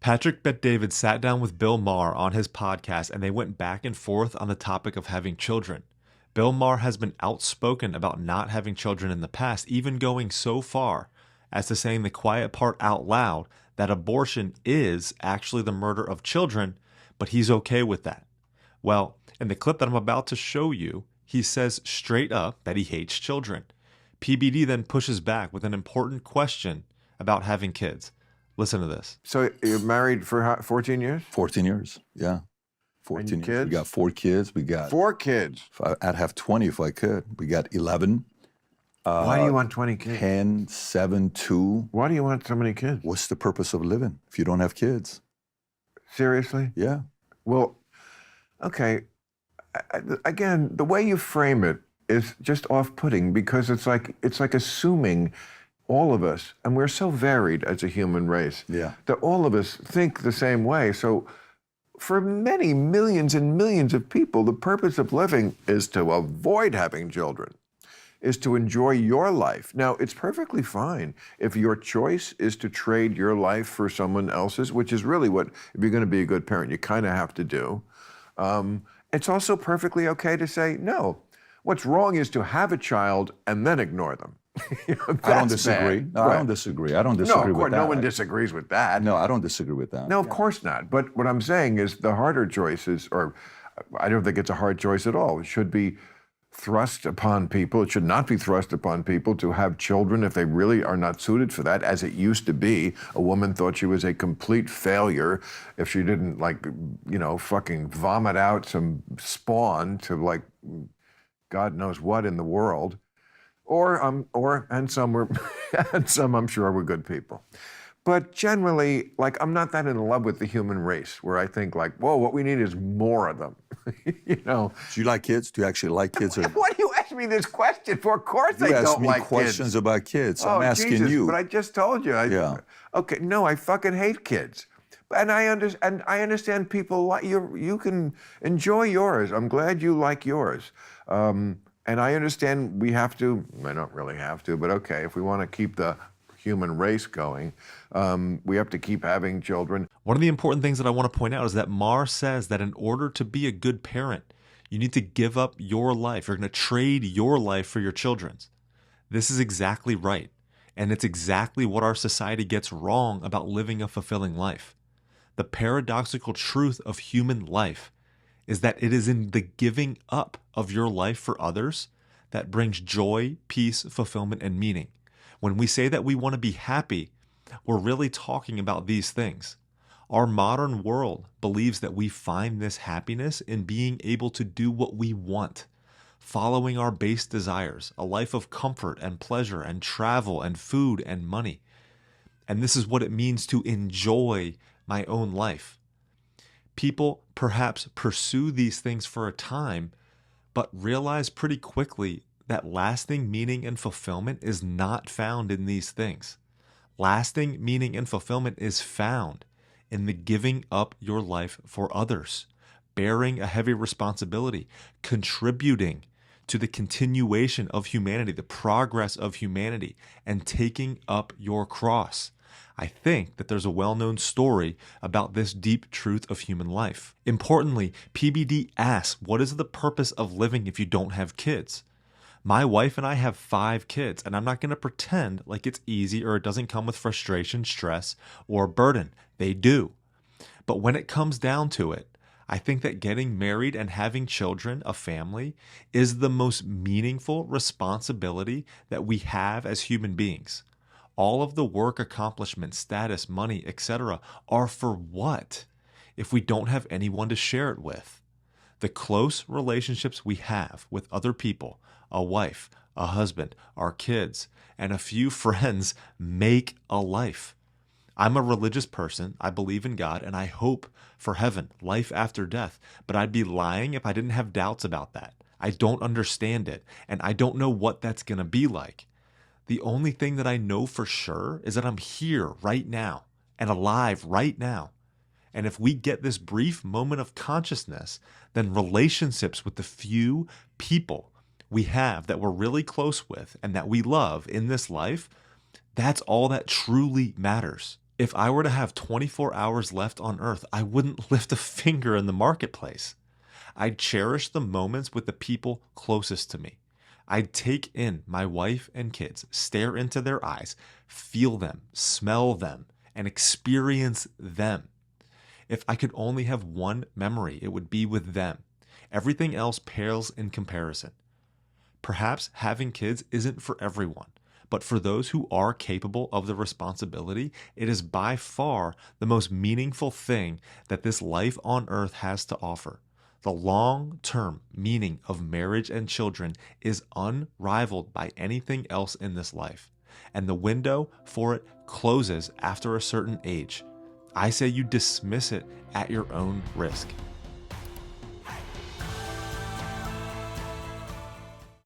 Patrick Bet-David sat down with Bill Maher on his podcast and they went back and forth on the topic of having children. Bill Maher has been outspoken about not having children in the past, even going so far as to saying the quiet part out loud that abortion is actually the murder of children, but he's okay with that. Well, in the clip that I'm about to show you, he says straight up that he hates children. PBD then pushes back with an important question about having kids. Listen to this. So you're married for 14 years? 14 years, yeah. 14 years. Kids? We got 4 kids. We got 4 kids. I'd have 20 if I could. We got 11. Why do you want 20 kids? 10, 7, 2. Why do you want so many kids? What's the purpose of living if you don't have kids? Seriously? Yeah. Well, okay. Again, the way you frame it is just off-putting because it's like assuming all of us, and we're so varied as a human race, that all of us think the same way. So for many millions and millions of people, the purpose of living is to avoid having children, is to enjoy your life. Now, it's perfectly fine if your choice is to trade your life for someone else's, which is really what, if you're going to be a good parent, you kind of have to do. It's also perfectly okay to say, no, what's wrong is to have a child and then ignore them. I don't disagree. No, I don't disagree. I don't disagree with that. No one disagrees with that. No, I don't disagree with that. No, of course not. But what I'm saying is the harder choices, or I don't think it's a hard choice at all. It should be thrust upon people. It should not be thrust upon people to have children if they really are not suited for that, as it used to be. A woman thought she was a complete failure if she didn't, fucking vomit out some spawn to, God knows what in the world. And some were, and some I'm sure were good people. But generally, I'm not that in love with the human race where I think whoa, what we need is more of them. Do you like kids? Do you actually like kids? What do you ask me this question for? Of course I don't like kids. You ask me questions about kids. I'm asking Jesus, you. But I just told you. Okay, no, I fucking hate kids. And I understand people you can enjoy yours. I'm glad you like yours. And I understand we have to, I don't really have to, but okay, if we want to keep the human race going, we have to keep having children. One of the important things that I want to point out is that Maher says that in order to be a good parent, you need to give up your life. You're going to trade your life for your children's. This is exactly right. And it's exactly what our society gets wrong about living a fulfilling life. The paradoxical truth of human life is that it is in the giving up of your life for others that brings joy, peace, fulfillment, and meaning. When we say that we want to be happy, we're really talking about these things. Our modern world believes that we find this happiness in being able to do what we want, following our base desires, a life of comfort and pleasure and travel and food and money. And this is what it means to enjoy my own life. People perhaps pursue these things for a time, but realize pretty quickly that lasting meaning and fulfillment is not found in these things. Lasting meaning and fulfillment is found in the giving up your life for others, bearing a heavy responsibility, contributing to the continuation of humanity, the progress of humanity, and taking up your cross. I think that there's a well-known story about this deep truth of human life. Importantly, PBD asks, what is the purpose of living if you don't have kids? My wife and I have 5 kids, and I'm not going to pretend like it's easy or it doesn't come with frustration, stress, or burden. They do. But when it comes down to it, I think that getting married and having children, a family, is the most meaningful responsibility that we have as human beings. All of the work, accomplishments, status, money, etc. are for what if we don't have anyone to share it with? The close relationships we have with other people, a wife, a husband, our kids, and a few friends make a life. I'm a religious person. I believe in God, and I hope for heaven, life after death. But I'd be lying if I didn't have doubts about that. I don't understand it, and I don't know what that's going to be like. The only thing that I know for sure is that I'm here right now and alive right now. And if we get this brief moment of consciousness, then relationships with the few people we have that we're really close with and that we love in this life, that's all that truly matters. If I were to have 24 hours left on earth, I wouldn't lift a finger in the marketplace. I'd cherish the moments with the people closest to me. I'd take in my wife and kids, stare into their eyes, feel them, smell them, and experience them. If I could only have one memory, it would be with them. Everything else pales in comparison. Perhaps having kids isn't for everyone, but for those who are capable of the responsibility, it is by far the most meaningful thing that this life on earth has to offer. The long-term meaning of marriage and children is unrivaled by anything else in this life, and the window for it closes after a certain age. I say you dismiss it at your own risk.